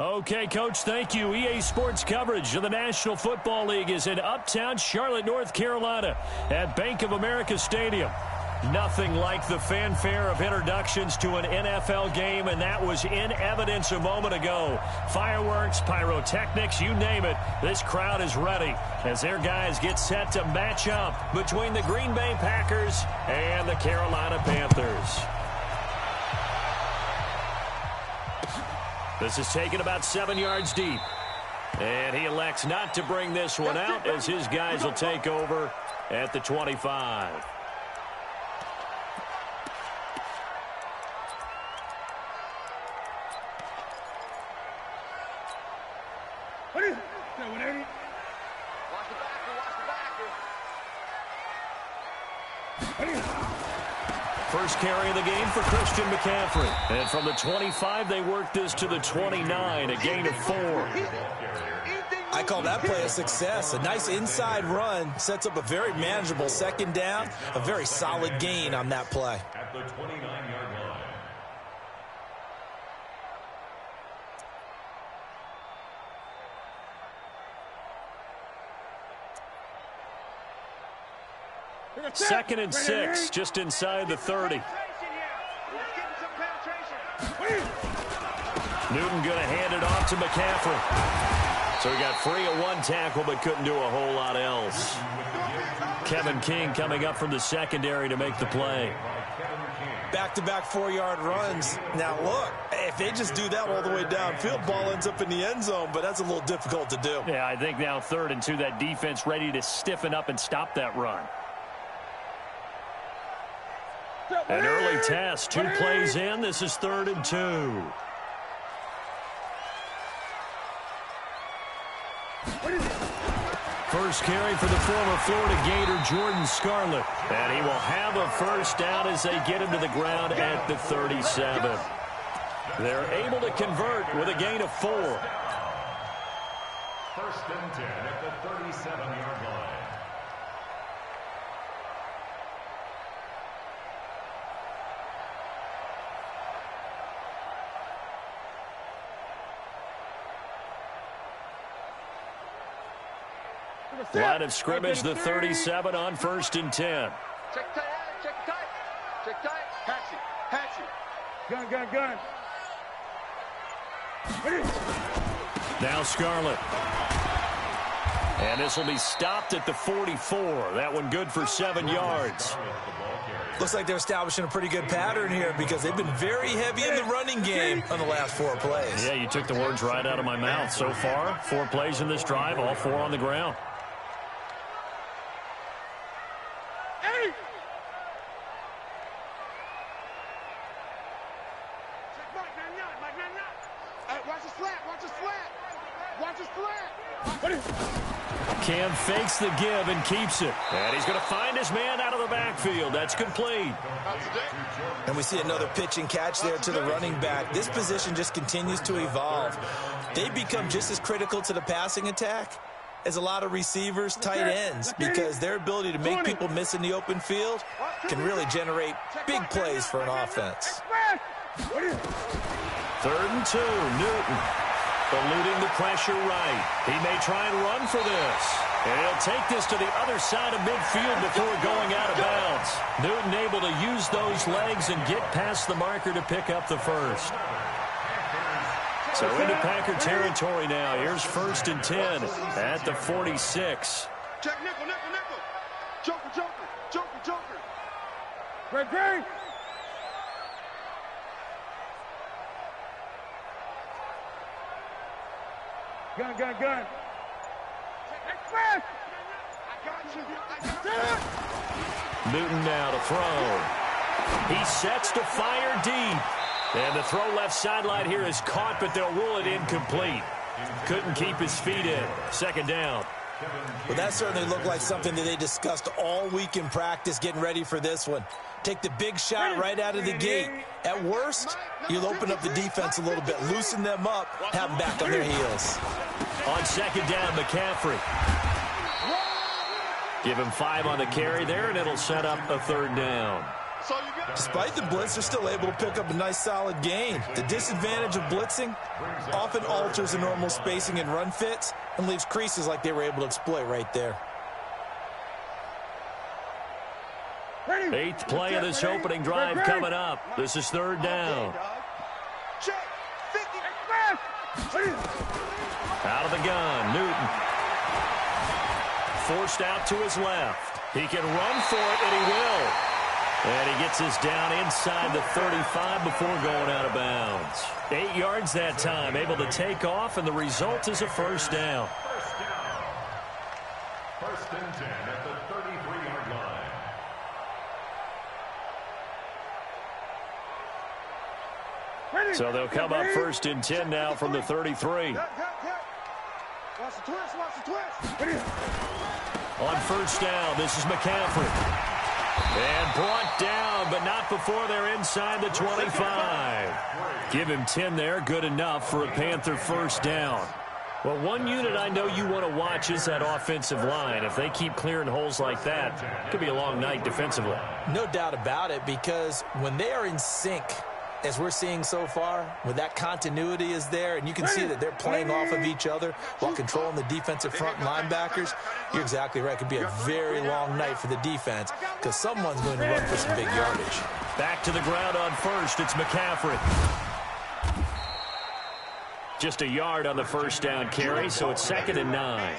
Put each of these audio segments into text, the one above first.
Okay, Coach, thank you. EA Sports coverage of the National Football League is in uptown Charlotte, North Carolina at Bank of America Stadium. Nothing like the fanfare of introductions to an NFL game, and that was in evidence a moment ago. Fireworks, pyrotechnics, you name it. This crowd is ready as their guys get set to match up between the Green Bay Packers and the Carolina Panthers. This is taken about 7 yards deep. And he elects not to bring this one out as his guys will take over at the 25. First carry of the game for Christian McCaffrey. And from the 25, they work this to the 29, a gain of 4. I call that play a success. A nice inside run sets up a very manageable second down, a very solid gain on that play. At the 29-yard line. Second and 6, just inside the 30. Newton going to hand it off to McCaffrey. So he got free of one tackle but couldn't do a whole lot else. Kevin King coming up from the secondary to make the play. Back-to-back 4-yard runs. Now, look, if they just do that all the way downfield, ball ends up in the end zone, but that's a little difficult to do. Yeah, I think now 3rd and 2, that defense ready to stiffen up and stop that run. An early test, 2 plays in. This is 3rd and 2. First carry for the former Florida Gator, Jordan Scarlett. And he will have a first down as they get into the ground at the 37. They're able to convert with a gain of 4. First and 10 at the 37-yard line. Line of scrimmage, the 37 on 1st and 10. Check tight, check tight, check tight. Hatch it. Gun. Now Scarlett. And this will be stopped at the 44. That one good for 7 yards. Looks like they're establishing a pretty good pattern here because they've been very heavy in the running game on the last 4 plays. Yeah, you took the words right out of my mouth. So far, 4 plays in this drive, all 4 on the ground. Cam fakes the give and keeps it. And he's going to find his man out of the backfield. That's complete. And we see another pitch and catch there to the running back. This position just continues to evolve. They become just as critical to the passing attack as a lot of receivers, tight ends, because their ability to make people miss in the open field can really generate big plays for an offense. 3rd and 2, Newton. Eluding the pressure right. He may try and run for this. And he'll take this to the other side of midfield before going out of bounds. Newton able to use those legs and get past the marker to pick up the first. So into Packer territory now. Here's 1st and 10 at the 46. Check nickel. Joker. Great. Gun. Express! I got you. Newton now to throw. He sets to fire deep. And the throw left sideline here is caught, but they'll rule it incomplete. Couldn't keep his feet in. 2nd down. Well, that certainly looked like something that they discussed all week in practice getting ready for this one. Take the big shot right out of the gate. At worst, you'll open up the defense a little bit, loosen them up, have them back on their heels. On 2nd down, McCaffrey. Give him 5 on the carry there, and it'll set up a 3rd down. Despite the blitz, they're still able to pick up a nice solid gain. The disadvantage of blitzing often alters the normal spacing and run fits and leaves creases like they were able to exploit right there. Eighth play of this opening drive coming up. This is third down. Out of the gun, Newton. Forced out to his left. He can run for it, and he will. And he gets us down inside the 35 before going out of bounds. 8 yards that time, able to take off, and the result is a first down. First and 10 at the 33-yard line. So they'll come up first and 10 now from the 33. Watch the twist, watch the twist. On first down, this is McCaffrey. And brought down, but not before they're inside the 25. Give him 10 there, good enough for a Panther first down. Well, one unit I know you want to watch is that offensive line. If they keep clearing holes like that, it could be a long night defensively. No doubt about it, because when they are in sync, as we're seeing so far, when that continuity is there, and you can see that they're playing off of each other while controlling the defensive front linebackers, you're exactly right. It could be a very long night for the defense because someone's going to run for some big yardage. Back to the ground on first. It's McCaffrey. Just a yard on the first down carry, so it's 2nd and 9.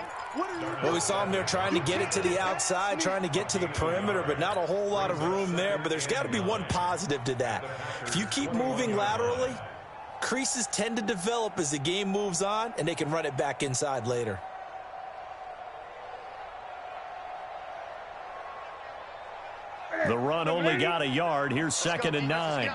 Well, we saw them there trying to get it to the outside, trying to get to the perimeter, but not a whole lot of room there. But there's got to be one positive to that. If you keep moving laterally, creases tend to develop as the game moves on, and they can run it back inside later. The run only got a yard. Here's 2nd and 9.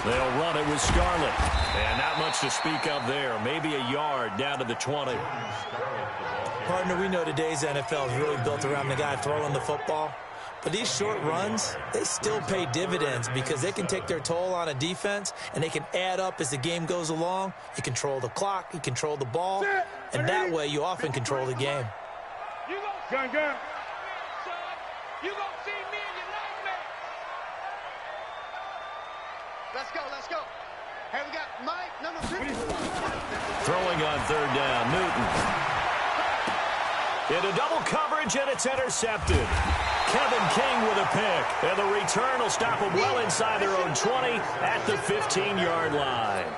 They'll run it with Scarlett. And not much to speak of there. Maybe a yard down to the 20. Partner, we know today's NFL is really built around the guy throwing the football. But these short runs, they still pay dividends because they can take their toll on a defense, and they can add up as the game goes along. You control the clock, you control the ball, and that way you often control the game. Gun. You gonna see me in your nightmare. Let's go. Hey, we got Mike, number 3. Throwing on third down, Newton. Into double coverage, and it's intercepted. Kevin King with a pick, and the return will stop them well inside their own 20 at the 15-yard line.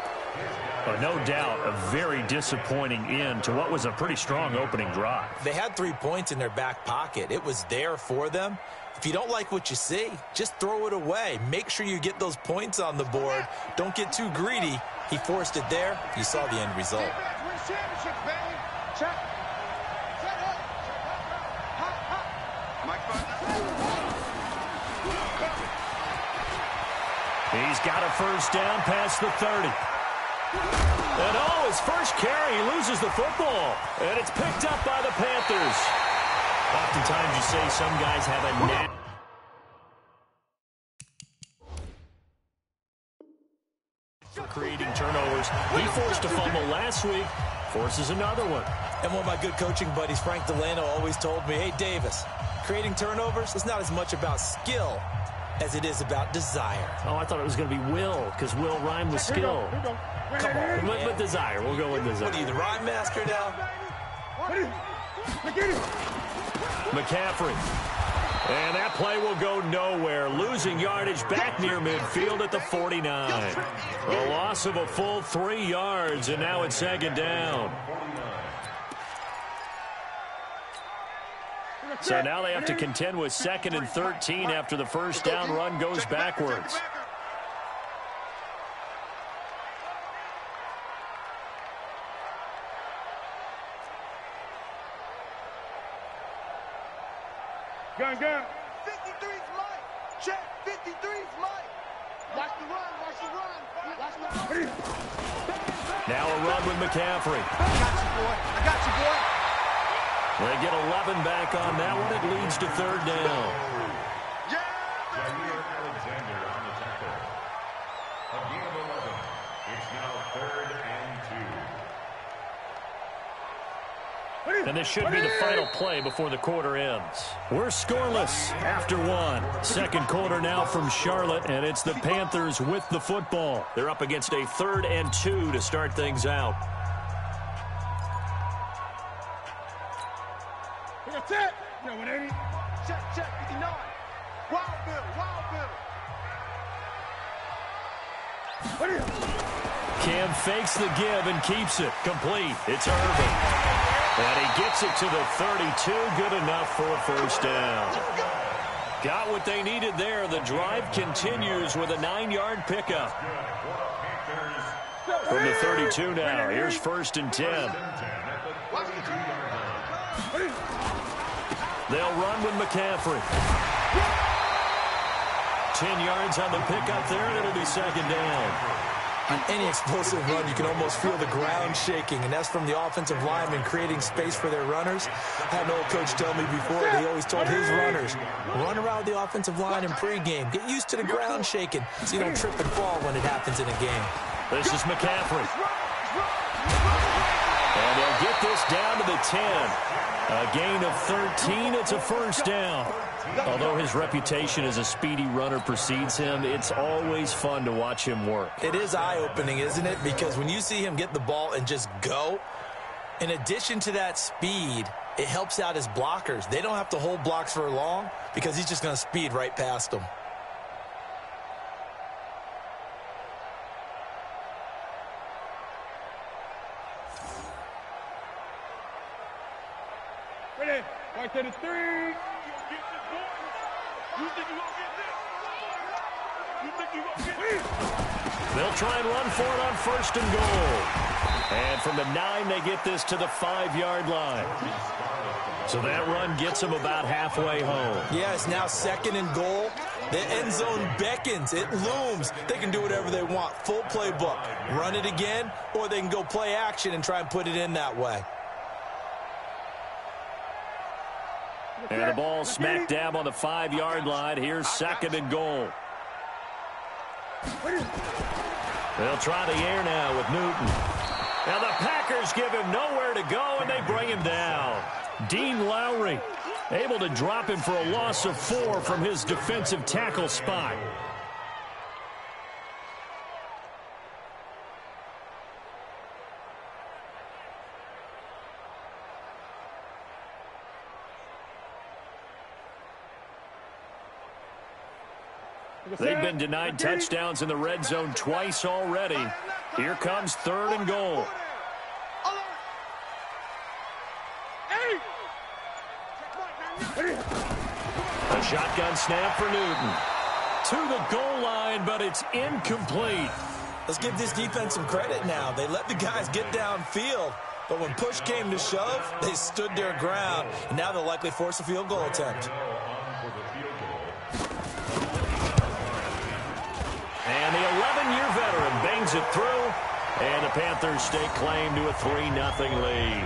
But no doubt, a very disappointing end to what was a pretty strong opening drive. They had 3 points in their back pocket. It was there for them. If you don't like what you see, just throw it away. Make sure you get those points on the board. Don't get too greedy. He forced it there. You saw the end result. He's got a first down past the 30. And his first carry, he loses the football. And it's picked up by the Panthers. Oftentimes you say some guys have a knack for creating turnovers. He forced a fumble last week, forces another one. And one of my good coaching buddies, Frank Delano, always told me, hey, Davis, creating turnovers is not as much about skill as it is about desire. Oh, I thought it was going to be will, because will rhyme with skill. Come on, man. With desire. We'll go with desire. What are you, the rhyme master now? McCaffrey. And that play will go nowhere. Losing yardage back near midfield at the 49. A loss of a full 3 yards, and now it's 2nd down. So now they have to contend with 2nd and 13 after the first down run goes backwards. Gun. 53's Mike. Check. 53's Mike. Watch the run. Now a run with McCaffrey. I got you, boy. They get 11 back on that one. It leads to 3rd down. Jair Alexander on the tackle. A gain of 11. It's now 3rd and 2. And this should be the final play before the quarter ends. We're scoreless after one. Second quarter now from Charlotte, and it's the Panthers with the football. They're up against a 3rd and 2 to start things out. Check. 180. Check. 59. Wild bill. Cam fakes the give and keeps it complete. It's Irvin. And he gets it to the 32. Good enough for a first down. Got what they needed there. The drive continues with a 9-yard pickup. From the 32 now. Here's 1st and 10. They'll run with McCaffrey. 10 yards on the pickup there, and it'll be 2nd down. On any explosive run, you can almost feel the ground shaking, and that's from the offensive linemen creating space for their runners. I had an old coach tell me before, he always told his runners, run around the offensive line in pregame. Get used to the ground shaking so you don't trip and fall when it happens in a game. This is McCaffrey. And they'll get this down to the 10. A gain of 13. It's a first down. Although his reputation as a speedy runner precedes him, it's always fun to watch him work. It is eye-opening, isn't it? Because when you see him get the ball and just go, in addition to that speed, it helps out his blockers. They don't have to hold blocks for long because he's just going to speed right past them. Ready? Right to the 3. You think you gonna get this? You think you gonna get this? They'll try and run for it on 1st and goal. And from the 9, they get this to the 5-yard line. So that run gets them about halfway home. Yeah, it's now 2nd and goal. The end zone beckons. It looms. They can do whatever they want. Full playbook. Run it again, or they can go play action and try and put it in that way. And the ball smack dab on the 5-yard line. Here's 2nd and goal. They'll try the air now with Newton. Now the Packers give him nowhere to go, and they bring him down. Dean Lowry able to drop him for a loss of 4 from his defensive tackle spot. They've been denied touchdowns in the red zone twice already. Here comes 3rd and goal. A shotgun snap for Newton. To the goal line, but it's incomplete. Let's give this defense some credit now. They let the guys get downfield, but when push came to shove, they stood their ground. And now they'll likely force a field goal attempt. And the 11-year veteran bangs it through, and the Panthers stake claim to a 3-0 lead.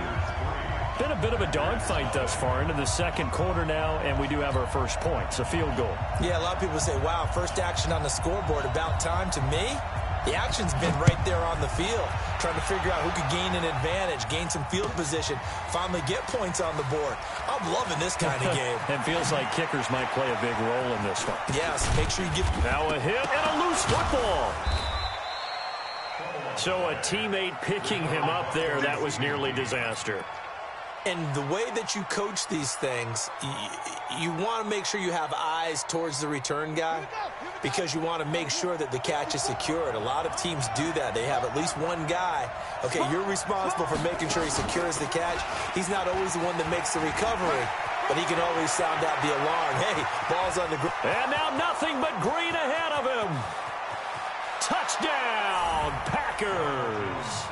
Been a bit of a dogfight thus far into the 2nd quarter now, and we do have our first points, a field goal. Yeah, a lot of people say, wow, first action on the scoreboard, about time. To me, the action's been right there on the field, trying to figure out who could gain an advantage, gain some field position, finally get points on the board. I'm loving this kind of game. It feels like kickers might play a big role in this one. Yes, make sure you give... Now a hit and a loose football. So a teammate picking him up there, that was nearly disaster. And the way that you coach these things, you want to make sure you have eyes towards the return guy because you want to make sure that the catch is secured. A lot of teams do that. They have at least one guy. Okay, you're responsible for making sure he secures the catch. He's not always the one that makes the recovery, but he can always sound out the alarm. Hey, ball's on the ground. And now nothing but green ahead of him. Touchdown, Packers.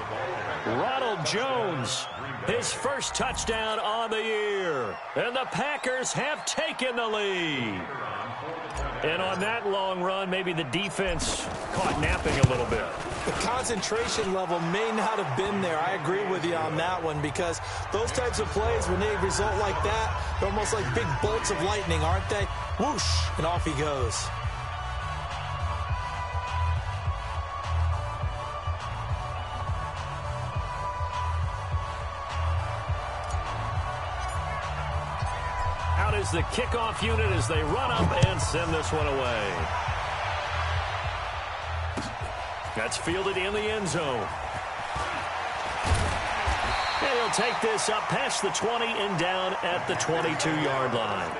Ronald Jones, his first touchdown on the year. And the Packers have taken the lead. And on that long run, maybe the defense caught napping a little bit. The concentration level may not have been there. I agree with you on that one because those types of plays, when they result like that, they're almost like big bolts of lightning, aren't they? Whoosh, and off he goes. is the kickoff unit as they run up and send this one away. That's fielded in the end zone. And he'll take this up past the 20 and down at the 22-yard line.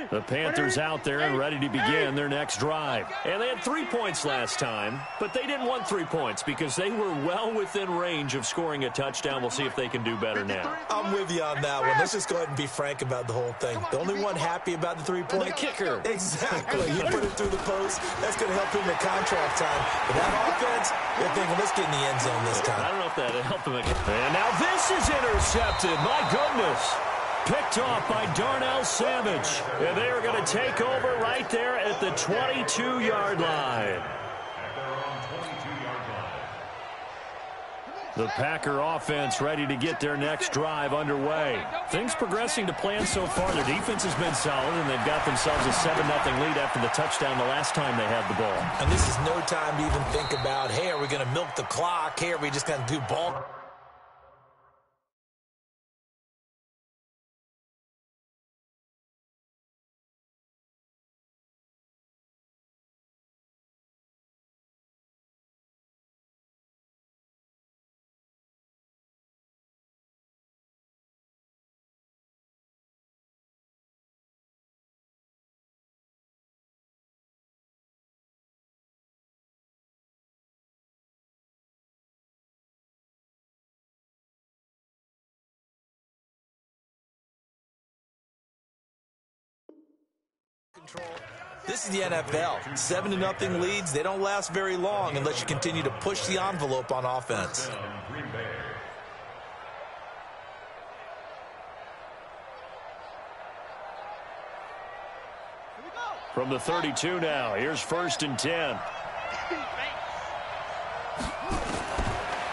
The Panthers out there and ready to begin their next drive. And they had 3 points last time, but they didn't want 3 points because they were well within range of scoring a touchdown. We'll see if they can do better now. I'm with you on that one. Let's just go ahead and be frank about the whole thing. The only one happy about the 3-point? The kicker. Exactly. You put it through the post. That's going to help him in contract time. But that offense, they're thinking, let's get in the end zone this time. I don't know if that'll help him again. And now this is intercepted. My goodness. Picked off by Darnell Savage. And they are going to take over right there at the 22-yard line. The Packer offense ready to get their next drive underway. Things progressing to plan so far. Their defense has been solid, and they've got themselves a 7-0 lead after the touchdown the last time they had the ball. And this is no time to even think about, hey, are we going to milk the clock? Hey, are we just going to do ball? This is the NFL. 7-0 leads. They don't last very long unless you continue to push the envelope on offense. From the 32 now, here's 1st and 10.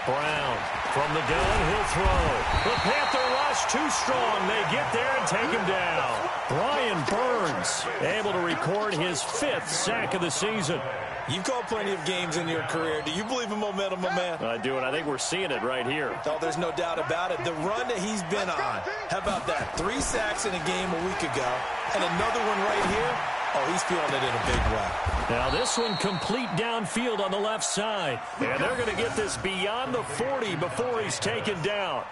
Brown from the gun, he'll throw. The Panther rush too strong. They get there and take him down. Brian Burns able to record his 5th sack of the season. You've called plenty of games in your career. Do you believe in momentum, my man? I do, and I think we're seeing it right here. Oh, there's no doubt about it. The run that he's been on. How about that? 3 sacks in a game a week ago, and another one right here. Oh, he's feeling it in a big way. Now this one complete downfield on the left side. And they're going to get this beyond the 40 before he's taken down.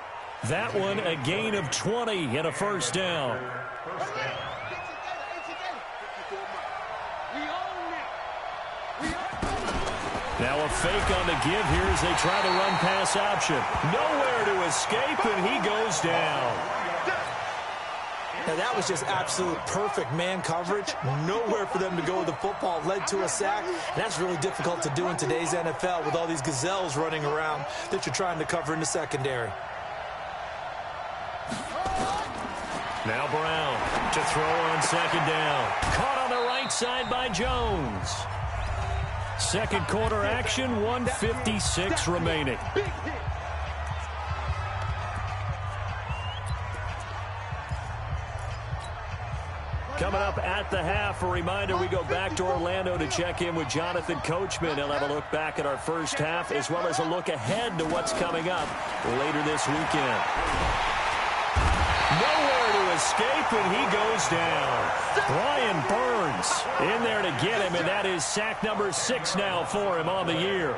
That one a gain of 20 and a 1st down. Now a fake on the give here as they try to run pass option. Nowhere to escape, and he goes down. Now, that was just absolute perfect man coverage. Nowhere for them to go with the football. Led to a sack. And that's really difficult to do in today's NFL with all these gazelles running around that you're trying to cover in the secondary. Now Brown to throw on 2nd down. Caught on the right side by Jones. 2nd quarter action, 1:56 remaining. Coming up at the half, a reminder, we go back to Orlando to check in with Jonathan Coachman. He'll have a look back at our first half as well as a look ahead to what's coming up later this weekend. Nowhere to escape, and he goes down. Brian Burns in there to get him, and that is sack number 6 now for him on the year.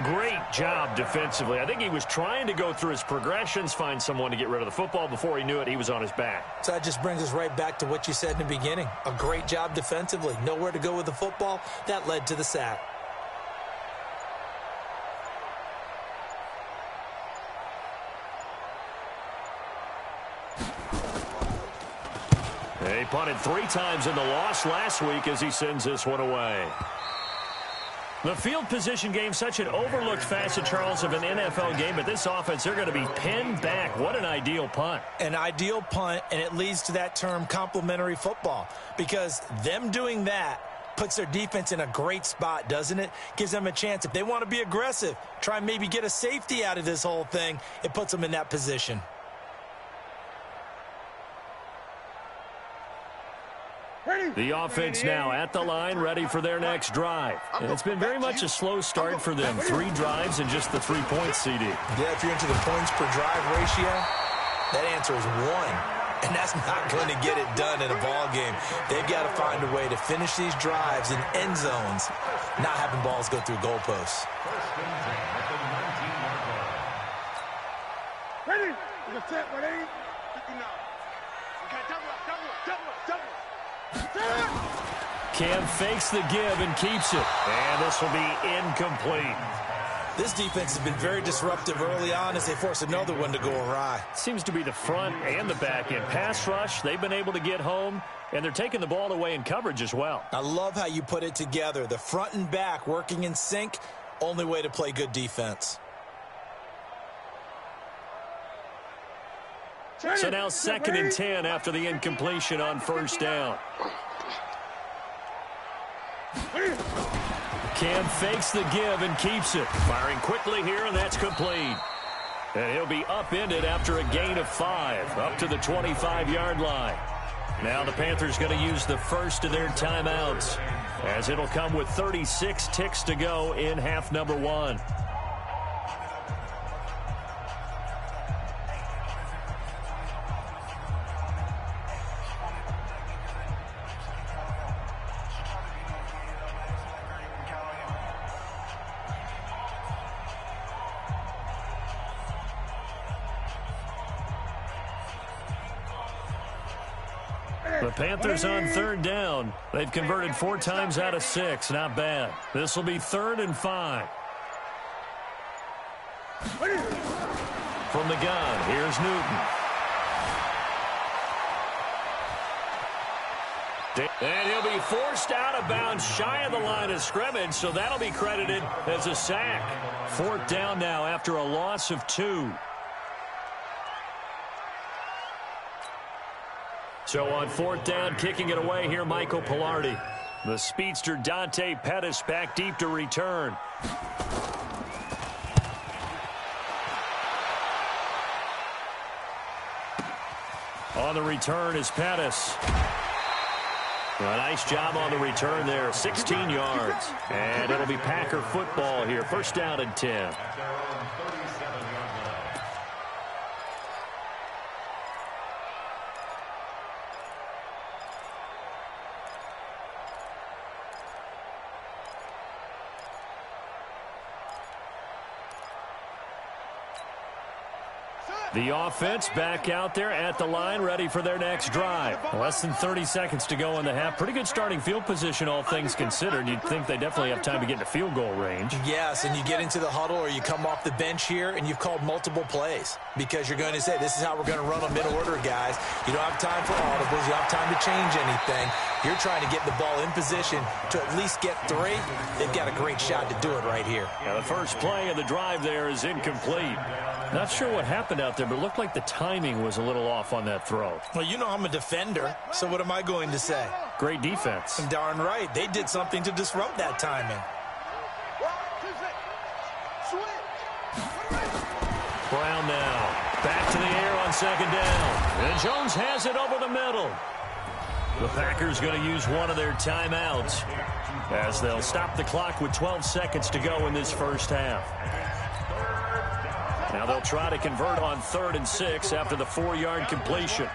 Great job defensively. I think he was trying to go through his progressions, find someone to get rid of the football. Before he knew it, he was on his back. So that just brings us right back to what you said in the beginning. A great job defensively. Nowhere to go with the football. That led to the sack. He punted 3 times in the loss last week as he sends this one away. The field position game, such an overlooked facet, Charles, of an NFL game, but this offense, they're going to be pinned back. What an ideal punt. An ideal punt, and it leads to that term complementary football, because them doing that puts their defense in a great spot, doesn't it? Gives them a chance. If they want to be aggressive, try and maybe get a safety out of this whole thing, it puts them in that position. The offense now at the line, ready for their next drive. And it's been very much a slow start for them. 3 drives and just the 3 points, CD. Yeah, if you're into the points per drive ratio, that answer is 1. And that's not going to get it done in a ball game. They've got to find a way to finish these drives in end zones, not having balls go through goalposts. Ready? It's a set, ready? 59. Okay, double up. Cam fakes the give and keeps it. And this will be incomplete. This defense has been very disruptive early on as they force another one to go awry. Seems to be the front and the back end. Pass rush, they've been able to get home, and they're taking the ball away in coverage as well. I love how you put it together. The front and back working in sync, only way to play good defense. So now 2nd and 10 after the incompletion on first down. Cam fakes the give and keeps it. Firing quickly here, and that's complete. And he'll be upended after a gain of 5, up to the 25-yard line. Now the Panthers going to use the first of their timeouts, as it'll come with 36 ticks to go in half number 1. The Panthers on 3rd down. They've converted 4 times out of 6. Not bad. This will be 3rd and 5. From the gun, here's Newton. And he'll be forced out of bounds shy of the line of scrimmage, so that'll be credited as a sack. 4th down now after a loss of 2. So on 4th down, kicking it away here, Michael Pilardi. The speedster Dante Pettis back deep to return. On the return is Pettis. A nice job on the return there, 16 yards. And it'll be Packer football here, 1st down and 10. The offense back out there at the line, ready for their next drive. Less than 30 seconds to go in the half. Pretty good starting field position, all things considered. You'd think they definitely have time to get into field goal range. Yes, and you get into the huddle or you come off the bench here and you've called multiple plays because you're going to say, this is how we're going to run a mid-order, guys. You don't have time for audibles. You don't have time to change anything. You're trying to get the ball in position to at least get 3. They've got a great shot to do it right here. Now the first play of the drive there is incomplete. Not sure what happened out there, but it looked like the timing was a little off on that throw. Well, you know I'm a defender, so what am I going to say? Great defense. Darn right. They did something to disrupt that timing. Brown now. Back to the air on 2nd down. And Jones has it over the middle. The Packers going to use one of their timeouts as they'll stop the clock with 12 seconds to go in this first half. Now they'll try to convert on 3rd and 6 after the 4-yard completion.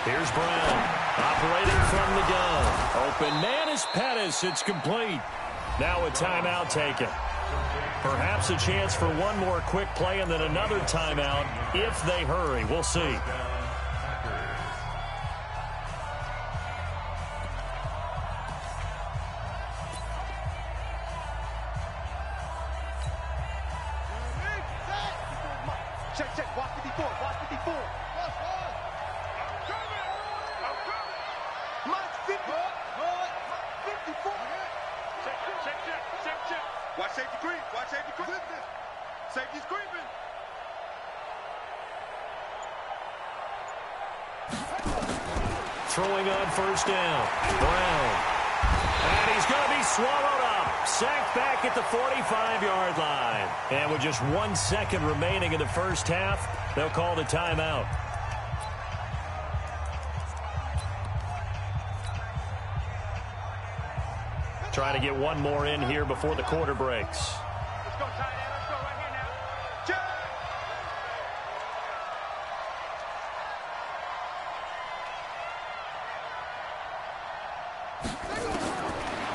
Here's Brown operating from the gun. Open man is Pettis. It's complete. Now a timeout taken. Perhaps a chance for one more quick play and then another timeout if they hurry. We'll see. Check. Watch 54. Watch 54. March 50. 54. Check. Watch safety creep. Watch safety creep. Safety's creeping. Throwing on 1st down. Brown. And he's going to be swallowed up. Sacked back at the 45-yard line. And with just 1 second remaining in the first half, they'll call the timeout. Trying to get one more in here before the quarter breaks. Let's go, tight end. Let's go right here now. Check.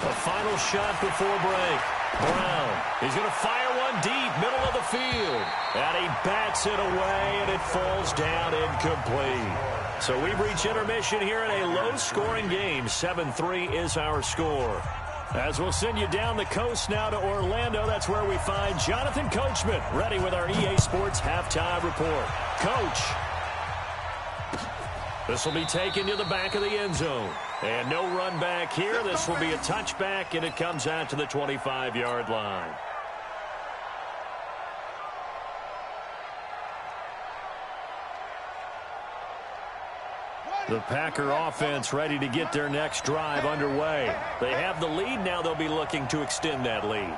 The final shot before break. Brown, he's going to fire one deep, middle of the field. And he bats it away, and it falls down incomplete. So we've reached intermission here in a low-scoring game. 7-3 is our score. As we'll send you down the coast now to Orlando, that's where we find Jonathan Coachman, ready with our EA Sports halftime report. Coach. This will be taken to the back of the end zone. And no run back here. This will be a touchback, and it comes out to the 25-yard line. The Packer offense ready to get their next drive underway. They have the lead. Now they'll be looking to extend that lead.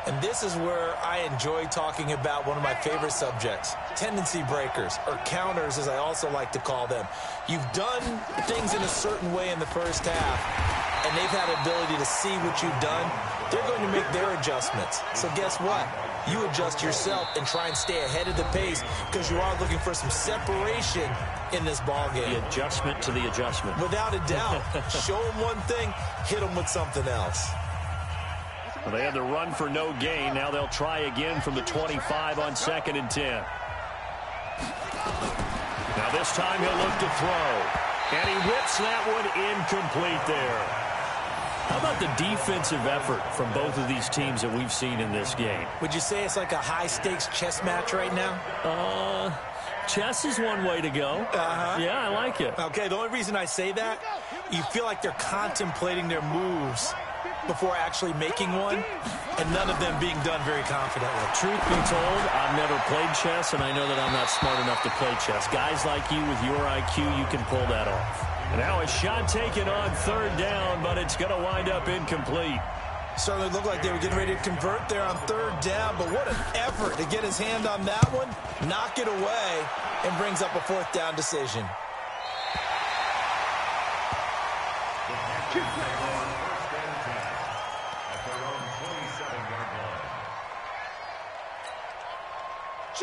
And this is where I enjoy talking about one of my favorite subjects, tendency breakers, or counters as I also like to call them. You've done things in a certain way in the first half, and they've had the ability to see what you've done. They're going to make their adjustments. So guess what? You adjust yourself and try and stay ahead of the pace because you are looking for some separation in this ball game. The adjustment to the adjustment. Without a doubt. Show them one thing, hit them with something else. Well, they had the run for no gain. Now they'll try again from the 25 on 2nd and 10. Now this time he'll look to throw. And he whips that one incomplete there. How about the defensive effort from both of these teams that we've seen in this game? Would you say it's like a high-stakes chess match right now? Chess is one way to go. Yeah, I like it. Okay, the only reason I say that, you feel like they're contemplating their moves before actually making one, and none of them being done very confidently. Truth be told, I've never played chess, and I know that I'm not smart enough to play chess. Guys like you with your IQ, you can pull that off. Now a shot taken on 3rd down, but it's going to wind up incomplete. Certainly looked like they were getting ready to convert there on 3rd down, but what an effort to get his hand on that one, knock it away, and brings up a 4th down decision.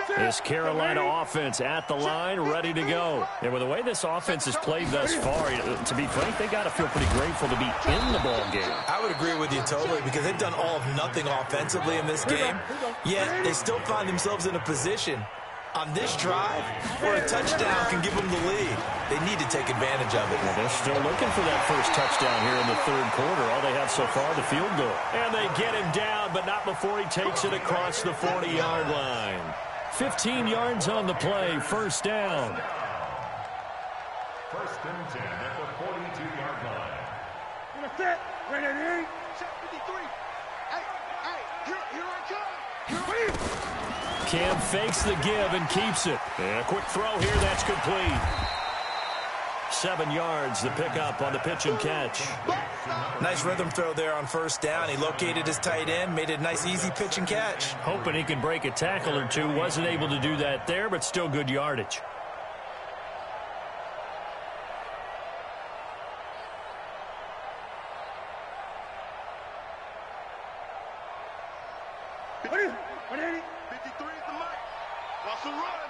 This Carolina offense at the line, ready to go. And with the way this offense has played thus far, to be frank, they got to feel pretty grateful to be in the ball game. I would agree with you totally because they've done all of nothing offensively in this game, yet they still find themselves in a position on this drive where a touchdown can give them the lead. They need to take advantage of it. Well, they're still looking for that first touchdown here in the 3rd quarter. All they have so far, the field goal. And they get him down, but not before he takes it across the 40-yard line. 15 yards on the play, 1st down. 1st and 10 at the 42-yard line. Gonna set. Ready to aim. Set 53. Hey, here I come. Cam fakes the give and keeps it. And a quick throw here, that's complete. 7 yards, the pickup on the pitch and catch. Nice rhythm throw there on 1st down. He located his tight end, made it a nice, easy pitch and catch. Hoping he can break a tackle or two. Wasn't able to do that there, but still good yardage. What is it? 53 is the mic. What's the run?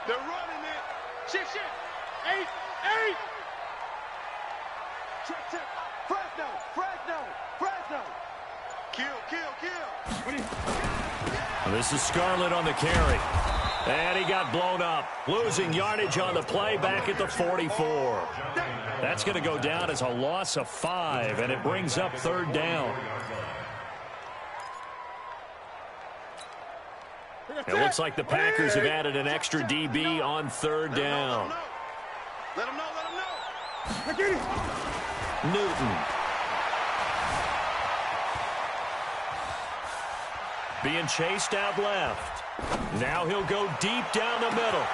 They're running it. Shit. 8. Check. Fresno. Kill. This is Scarlett on the carry. And he got blown up. Losing yardage on the play back at the 44. That's going to go down as a loss of 5, and it brings up 3rd down. It looks like the Packers have added an extra DB on 3rd down. Let him know. Newton. Being chased out left. Now he'll go deep down the middle.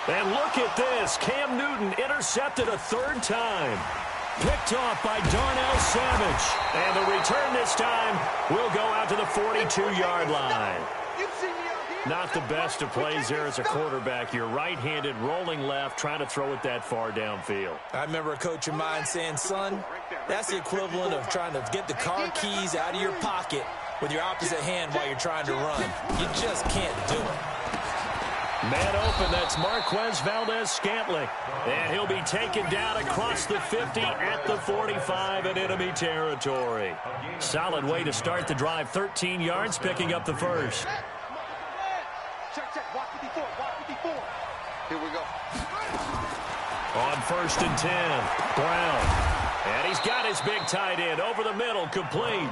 And look at this. Cam Newton intercepted a 3rd time. Picked off by Darnell Savage. And the return this time will go out to the 42-yard line. You see me out here? Not the best of plays there as a quarterback. You're right-handed, rolling left, trying to throw it that far downfield. I remember a coach of mine saying, son, that's the equivalent of trying to get the car keys out of your pocket with your opposite hand while you're trying to run. You just can't do it. Man open, that's Marquez Valdez-Scantling. And he'll be taken down across the 50 at the 45 in enemy territory. Solid way to start the drive. 13 yards, picking up the first. Check. Watch 54. Here we go. On 1st and 10, Brown. And he's got his big tight end over the middle, complete.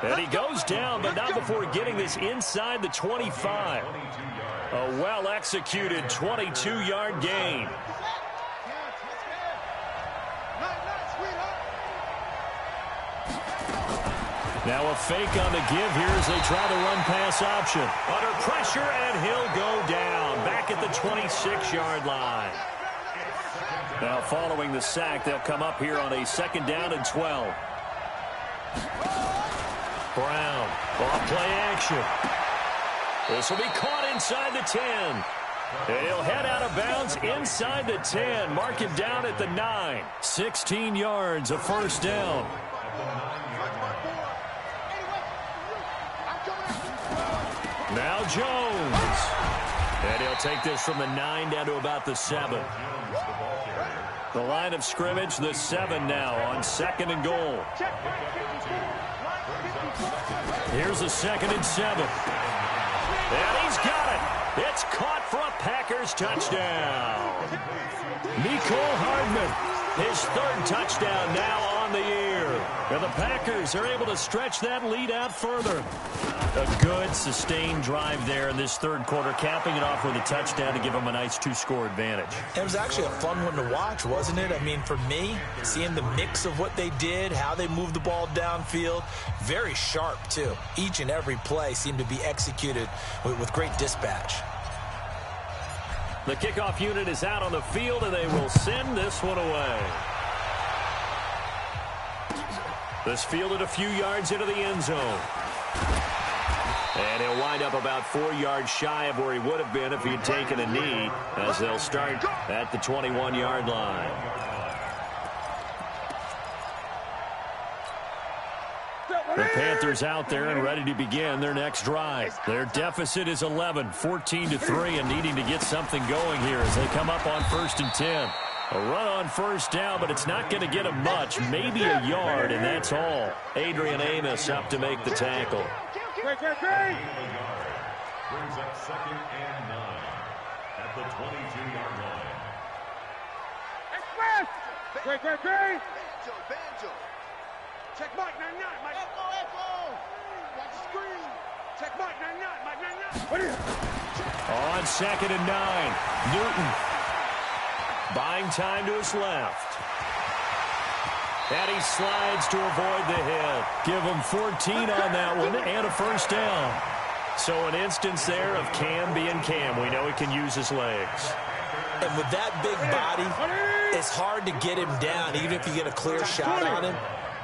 And he goes down, but not before getting this inside the 25. A well-executed 22-yard gain. Now a fake on the give here as they try the run-pass option. Under pressure, and he'll go down. Back at the 26-yard line. Now following the sack, they'll come up here on a 2nd down and 12. Brown, off play action. This will be caught inside the 10. And he'll head out of bounds inside the 10. Mark him down at the 9. 16 yards, a 1st down. Now Jones. And he'll take this from the 9 down to about the 7. The line of scrimmage, the 7 now on 2nd and goal. Here's a 2nd and 7. And he's got it. It's caught for a Packers touchdown. Mecole Hardman, his 3rd touchdown now on the year. And the Packers are able to stretch that lead out further. A good, sustained drive there in this 3rd quarter, capping it off with a touchdown to give them a nice 2-score advantage. It was actually a fun one to watch, wasn't it? I mean, for me, seeing the mix of what they did, how they moved the ball downfield, very sharp, too. Each and every play seemed to be executed with great dispatch. The kickoff unit is out on the field, and they will send this one away. This fielded a few yards into the end zone. And he'll wind up about 4 yards shy of where he would have been if he had taken a knee, as they'll start at the 21-yard line. The Panthers out there and ready to begin their next drive. Their deficit is 11, 14-3, and needing to get something going here as they come up on 1st and 10. A run on 1st down, but it's not going to get him much, maybe a yard, and that's all. Adrian Amos up to make the tackle. Brings up 2nd and 9 at the 22-yard line. Express! Banjo. Check Mike 99. Mike. Echo. Watch the screen. Check Mike 99. Mike 99. What is it? On 2nd and 9, Newton. Buying time to his left. And he slides to avoid the hit. Give him 14 on that one and a 1st down. So an instance there of Cam being Cam. We know he can use his legs. And with that big body, it's hard to get him down, even if you get a clear shot on him.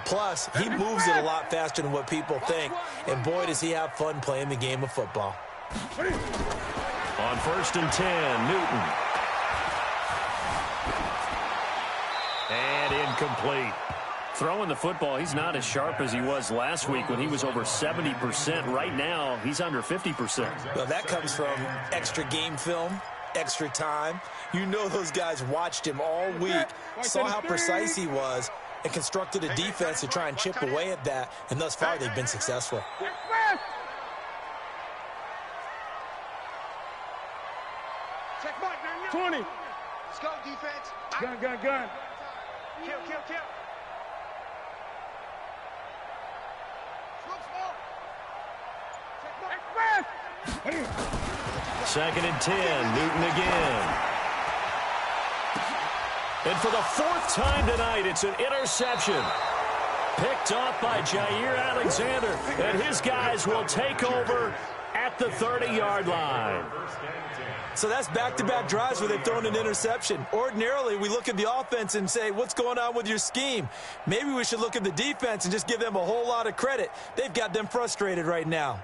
Plus, he moves it a lot faster than what people think. And boy, does he have fun playing the game of football. On 1st and 10, Newton. And incomplete. Throwing the football, he's not as sharp as he was last week when he was over 70%. Right now, he's under 50%. Well, that comes from extra game film, extra time. You know those guys watched him all week, saw how precise he was, and constructed a defense to try and chip away at that, and thus far they've been successful. Check Mike 99. 20. Let's go, defense. Gun. Kill. 2nd and 10, Newton again. And for the 4th time tonight, it's an interception. Picked off by Jair Alexander, and his guys will take over at the 30-yard line. So that's back-to-back drives where they've thrown an interception. Ordinarily, we look at the offense and say, what's going on with your scheme? Maybe we should look at the defense and just give them a whole lot of credit. They've got them frustrated right now.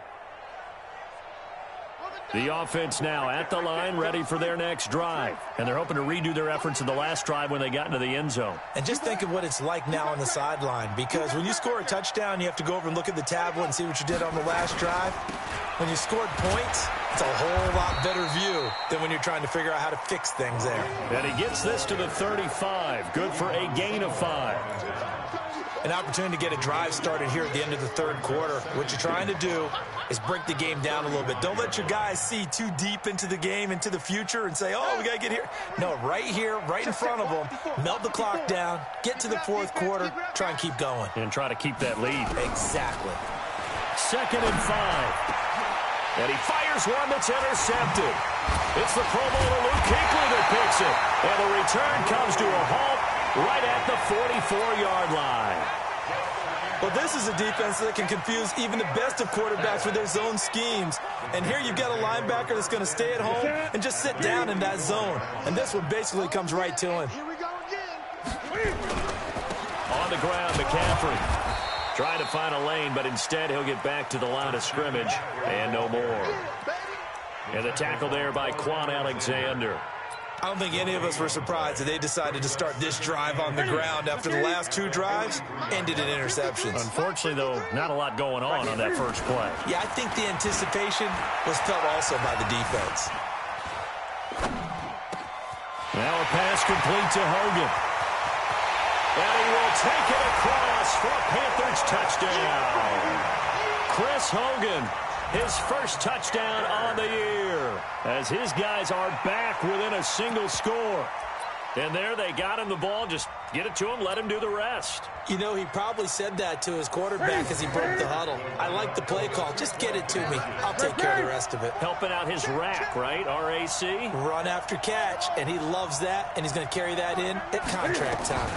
The offense now at the line, ready for their next drive. And they're hoping to redo their efforts in the last drive when they got into the end zone. And just think of what it's like now on the sideline, because when you score a touchdown, you have to go over and look at the tablet and see what you did on the last drive. When you scored points, it's a whole lot better view than when you're trying to figure out how to fix things there. And he gets this to the 35. Good for a gain of 5. An opportunity to get a drive started here at the end of the third quarter. What you're trying to do is break the game down a little bit. Don't let your guys see too deep into the game, into the future, and say, oh, we got to get here. No, right here, right in front of them, melt the clock down, get to the fourth quarter, try and keep going. And try to keep that lead. Exactly. 2nd and 5. And he fires one that's intercepted. It's the Pro Bowler Luke Kuechly that picks it. And the return comes to a halt right at the 44-yard line. Well, this is a defense that can confuse even the best of quarterbacks with their zone schemes. And here you've got a linebacker that's going to stay at home and just sit down in that zone. And this one basically comes right to him. Here we go again. On the ground, McCaffrey trying to find a lane, but instead he'll get back to the line of scrimmage and no more. And the tackle there by Quan Alexander. I don't think any of us were surprised that they decided to start this drive on the ground after the last 2 drives ended in interceptions. Unfortunately, though, not a lot going on that first play. Yeah, I think the anticipation was felt also by the defense. Now a pass complete to Hogan. And he will take it across for a Panthers touchdown. Chris Hogan, his first touchdown on the year, as his guys are back within a single score. And there they got him the ball. Just get it to him, let him do the rest. You know, he probably said that to his quarterback as he broke the huddle. I like the play call. Just get it to me. I'll take care of the rest of it. Helping out his rack, right? R-A-C? Run after catch, and he loves that, and he's going to carry that in at contract time.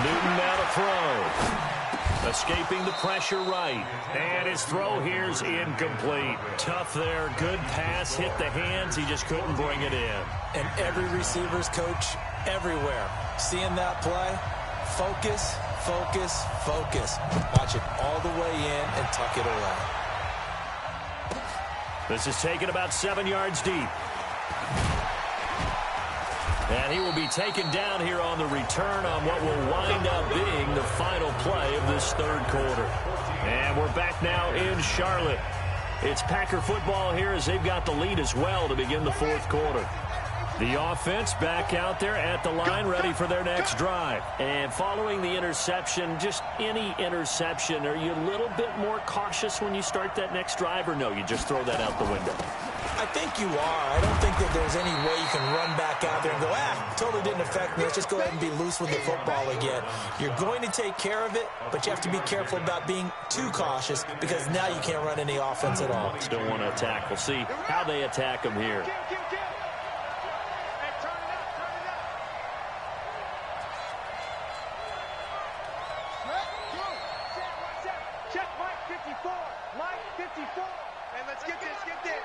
Newton now to throw. Escaping the pressure right. And his throw here's incomplete. Tough there. Good pass. Hit the hands. He just couldn't bring it in. And every receiver's coach everywhere, seeing that play, focus, focus, focus. Watch it all the way in and tuck it away. This is taken about 7 yards deep. And he will be taken down here on the return on what will wind up being the final play of this third quarter. And we're back now in Charlotte. It's Packer football here as they've got the lead as well to begin the fourth quarter. The offense back out there at the line, ready for their next drive. And following the interception, just any interception, are you a little bit more cautious when you start that next drive, or no, you just throw that out the window? I think you are. I don't think that there's any way you can run back out there and go, totally didn't affect me. Let's just go ahead and be loose with the football again. You're going to take care of it, but you have to be careful about being too cautious because now you can't run any offense at all. Still want to attack. We'll see how they attack them here. Check Mike 54. Mike 54. And let's get this, get this.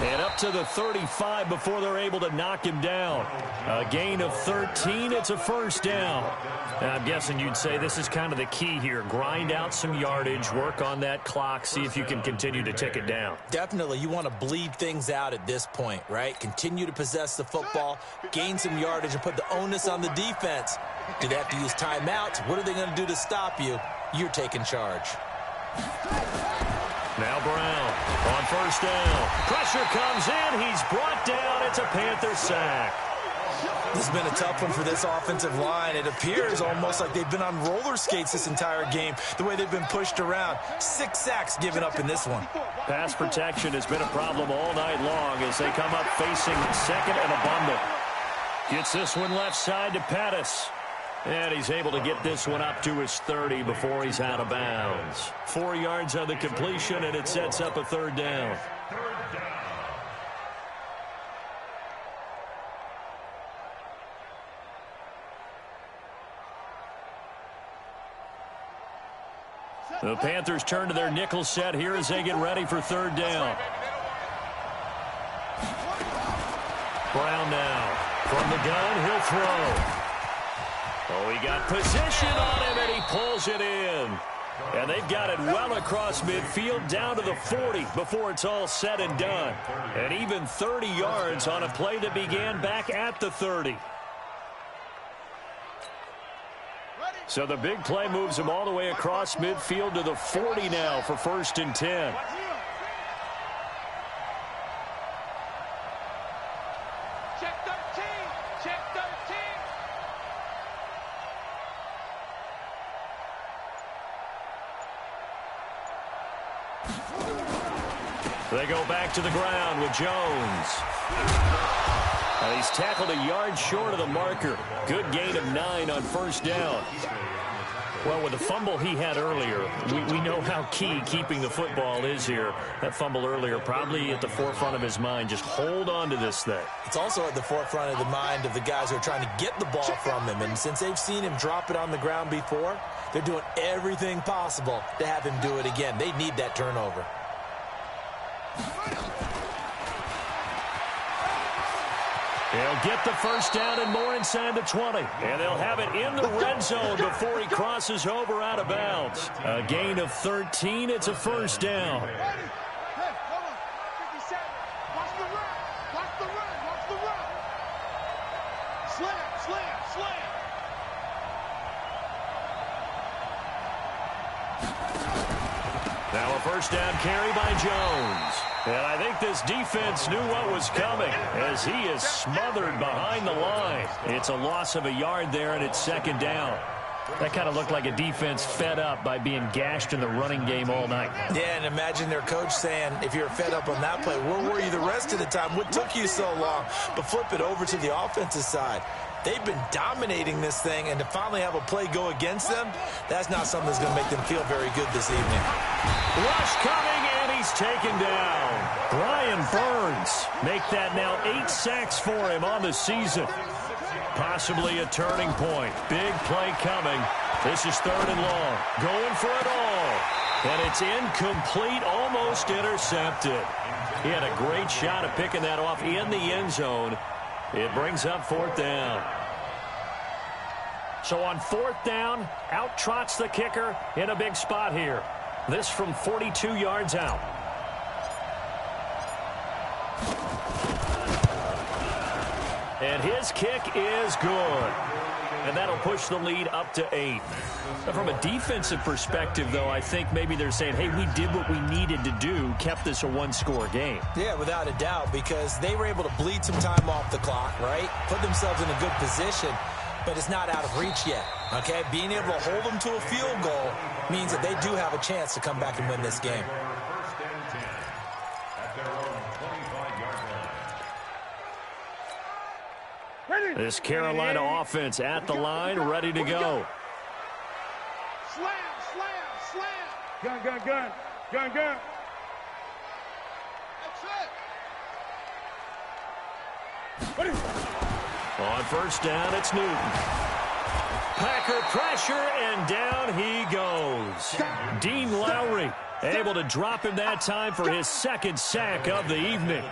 And up to the 35 before they're able to knock him down. A gain of 13. It's a first down. And I'm guessing you'd say this is kind of the key here. Grind out some yardage, work on that clock, see if you can continue to tick it down. Definitely. You want to bleed things out at this point, right? Continue to possess the football, gain some yardage, and put the onus on the defense. Do they have to use timeouts? What are they going to do to stop you? You're taking charge. Now Brown on first down. Pressure comes in. He's brought down. It's a Panther sack. This has been a tough one for this offensive line. It appears almost like they've been on roller skates this entire game, the way they've been pushed around. 6 sacks given up in this one. Pass protection has been a problem all night long as they come up facing second and a bundle. Gets this one left side to Pettis. And he's able to get this one up to his 30 before he's out of bounds. 4 yards on the completion, and it sets up a third down. The Panthers turn to their nickel set here as they get ready for third down. Brown now. From the gun, he'll throw. Oh, he got position on him, and he pulls it in. And they've got it well across midfield down to the 40 before it's all said and done. And even 30 yards on a play that began back at the 30. So the big play moves him all the way across midfield to the 40 now for 1st and 10. Check 13. Check 13. They go back to the ground with Jones. And he's tackled a yard short of the marker. Good gain of 9 on 1st down. Well, with the fumble he had earlier, we know how key keeping the football is here. That fumble earlier probably at the forefront of his mind. Just hold on to this thing. It's also at the forefront of the mind of the guys who are trying to get the ball from him. And since they've seen him drop it on the ground before, they're doing everything possible to have him do it again. They need that turnover. He'll get the 1st down and more inside the 20. And they'll have it in the red zone before he crosses over out of bounds. A gain of 13. It's a 1st down. Hey, hold on. 57. Watch the run. Watch the run. Watch the run. Slam, slam, slam. Now a 1st down carry by Jones. And I think this defense knew what was coming as he is smothered behind the line. It's a loss of a yard there, and it's 2nd down. That kind of looked like a defense fed up by being gashed in the running game all night. Yeah, and imagine their coach saying, if you're fed up on that play, where were you the rest of the time? What took you so long? But flip it over to the offensive side. They've been dominating this thing, and to finally have a play go against them, that's not something that's going to make them feel very good this evening. Rush coming, and he's taken down. Brian Burns make that now 8 sacks for him on the season. Possibly a turning point. Big play coming. This is 3rd and long. Going for it all. And it's incomplete, almost intercepted. He had a great shot at picking that off in the end zone. It brings up 4th down. So on 4th down, out trots the kicker in a big spot here. This from 42 yards out. And his kick is good. And that'll push the lead up to 8. From a defensive perspective, though, I think maybe they're saying, hey, we did what we needed to do, kept this a 1-score game. Yeah, without a doubt, because they were able to bleed some time off the clock, right? Put themselves in a good position, but it's not out of reach yet, okay? Being able to hold them to a field goal means that they do have a chance to come back and win this game. This Carolina offense at the line, ready to go. Slam, slam, slam. Gun, gun, gun. Gun, gun. That's it. On 1st down, it's Newton. Packer pressure, and down he goes. Dean Lowry able to drop him that time for his 2nd sack of the evening.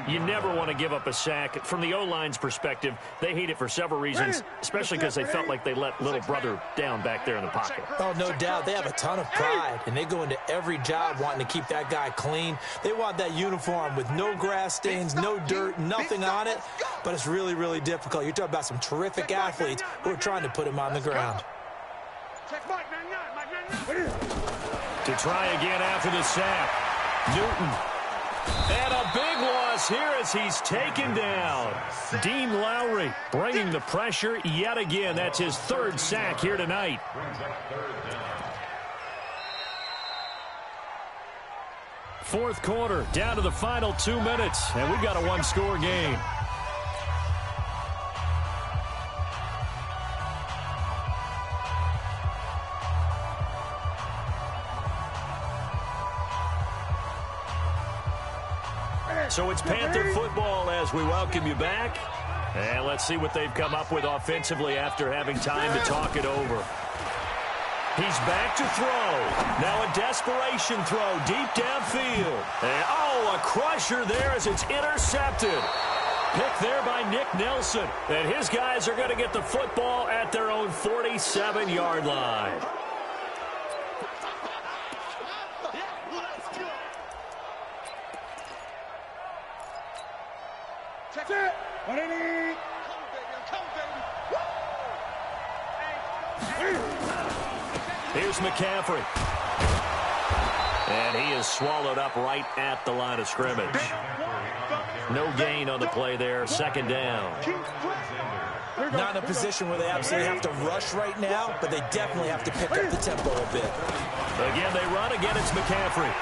You never want to give up a sack. From the O-line's perspective, they hate it for several reasons, especially because they felt like they let little brother down back there in the pocket. Oh, no doubt. They have a ton of pride, and they go into every job wanting to keep that guy clean. They want that uniform with no grass stains, no dirt, nothing on it, but it's really, really difficult. You're talking about some terrific athletes who are trying to put him on the ground. Check Mike 99, Mike 99. To try again after the sack. Newton. And a big loss here as he's taken down. Dean Lowry bringing the pressure yet again. That's his 3rd sack here tonight. Fourth quarter, down to the final 2 minutes, and we've got a 1-score game. So it's Panther football as we welcome you back. And let's see what they've come up with offensively after having time to talk it over. He's back to throw. Now a desperation throw deep downfield. And a crusher there as it's intercepted. Pick there by Nick Nelson. And his guys are going to get the football at their own 47-yard line. Check it. Here's McCaffrey. And he is swallowed up right at the line of scrimmage. No gain on the play there. Second down. Not in a position where they absolutely have to rush right now, but they definitely have to pick up the tempo a bit. Again, they run. Again, it's McCaffrey.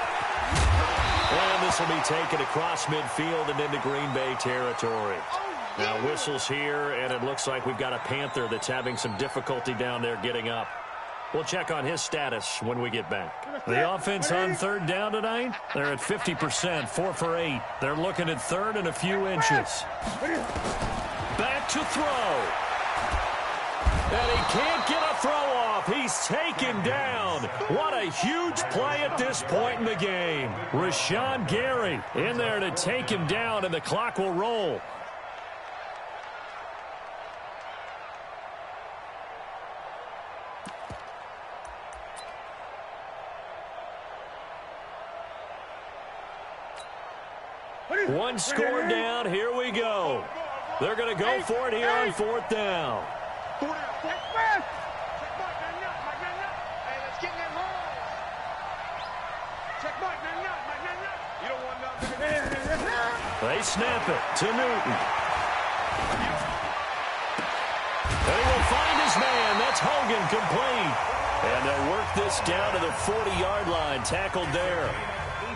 And this will be taken across midfield and into Green Bay territory. Now whistles here, and it looks like we've got a Panther that's having some difficulty down there getting up. We'll check on his status when we get back. The offense on third down tonight, they're at 50%, 4 for 8. They're looking at third and a few inches. Back to throw. And he can't get a throw off. He's taken down. What a huge play at this point in the game. Rashawn Gary in there to take him down, and the clock will roll. One score down. Here we go. They're going to go for it here on fourth down. They snap it to Newton. And he will find his man. That's Hogan, complete. And they'll work this down to the 40-yard line. Tackled there.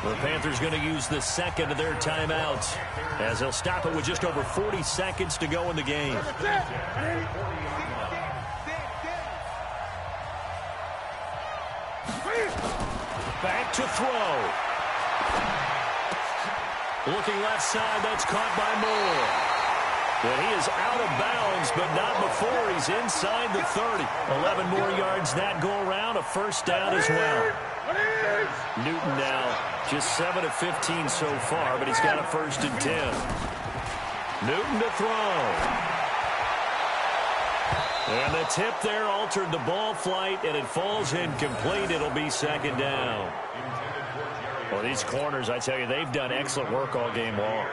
The Panthers going to use the second of their timeouts, as they'll stop it with just over 40 seconds to go in the game. Back to throw. Looking left side, that's caught by Moore. And he is out of bounds, but not before he's inside the 30. 11 more yards that go around, a first down as well. Newton now just 7 of 15 so far, but he's got a 1st and 10. Newton to throw. And the tip there altered the ball flight, and it falls incomplete. It'll be second down. Well, these corners, I tell you, they've done excellent work all game long.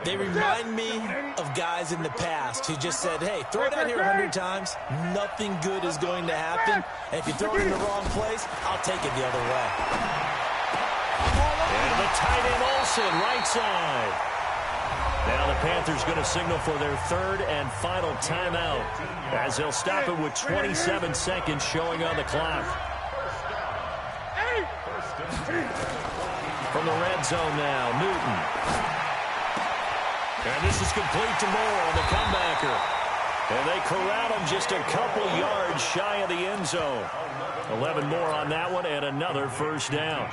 They remind me of guys in the past who just said, hey, throw it out here 100 times. Nothing good is going to happen. And if you throw it in the wrong place, I'll take it the other way. And the tight end Olsen, right side. Now the Panthers going to signal for their third and final timeout, as they'll stop it with 27 seconds showing on the clock. From the red zone now, Newton. And this is complete to Moore on the comebacker. And they corral him just a couple yards shy of the end zone. 11 more on that one, and another first down.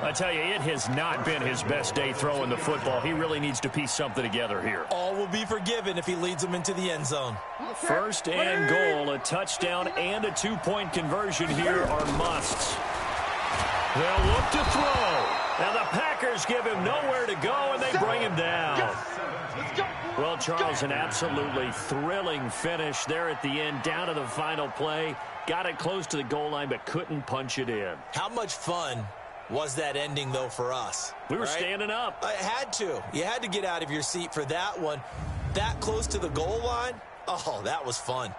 I tell you, it has not been his best day throwing the football. He really needs to piece something together here. All will be forgiven if he leads them into the end zone. First and goal, a touchdown and a 2-point conversion here are musts. They'll look to throw. Now the Packers give him nowhere to go, and they bring him down. Well, Charles, an absolutely thrilling finish there at the end, down to the final play. Got it close to the goal line, but couldn't punch it in. How much fun was that ending, though, for us? We were standing up. I had to. You had to get out of your seat for that one. That close to the goal line? Oh, that was fun.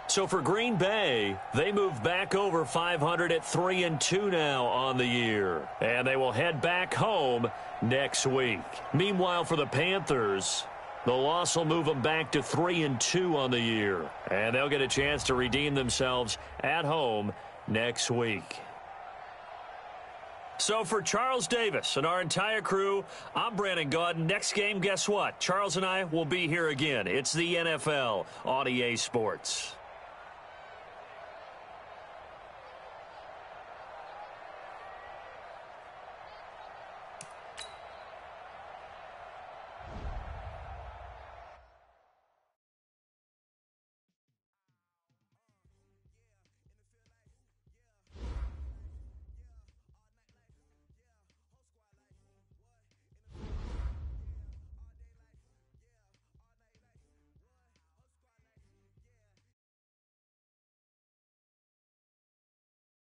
So for Green Bay, they move back over 500 at 3-2 now on the year. And they will head back home next week. Meanwhile, for the Panthers, the loss will move them back to 3-2 on the year. And they'll get a chance to redeem themselves at home next week. So for Charles Davis and our entire crew, I'm Brandon Gaudin. Next game, guess what? Charles and I will be here again. It's the NFL on EA Sports.